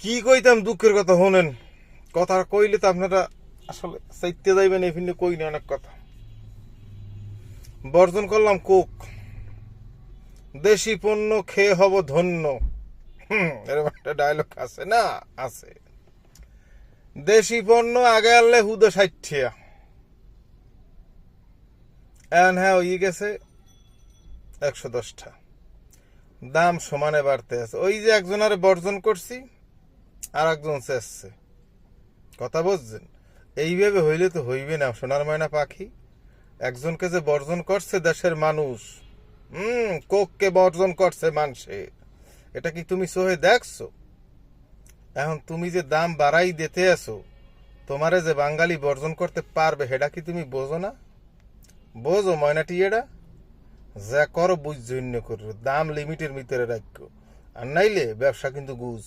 কি কইতাম, দুঃখের কথা শোনেন। কথা কইলে তো আপনারা আসলে চাইতে যাইবেন, এই ফিনে কই না অনেক কথা। বর্জন করলাম কোক, দেশি পণ্য খেয়ে হব ধন্য। এরকম একটা ডায়লগ আছে না? আছে। দেশি পণ্য আগে আনলে হুদো 60 এখন হ্যাঁ ওই গেছে 110টা। দাম সমানে বাড়তে আছে। ওই যে একজনের বর্জন করছি, আর একজন চেয়েছে। কথা বুঝছেন? এইভাবে হইলে তো হইবে না সোনার ময়না পাখি। একজনকে যে বর্জন করছে দেশের মানুষ, কোককে বর্জন করছে মানুষে, এটা কি তুমি চোখে দেখছো? এখন তুমি যে দাম বাড়াই দিতে আছো, তোমারে যে বাঙালি বর্জন করতে পারবে সেটা কি তুমি বোঝো না? বোঝো ময়নাটি? এটা যা করো বুঝ জন্য করো, দাম লিমিটের ভিতরে রাখো, আর নাইলে ব্যবসা কিন্তু গুজ।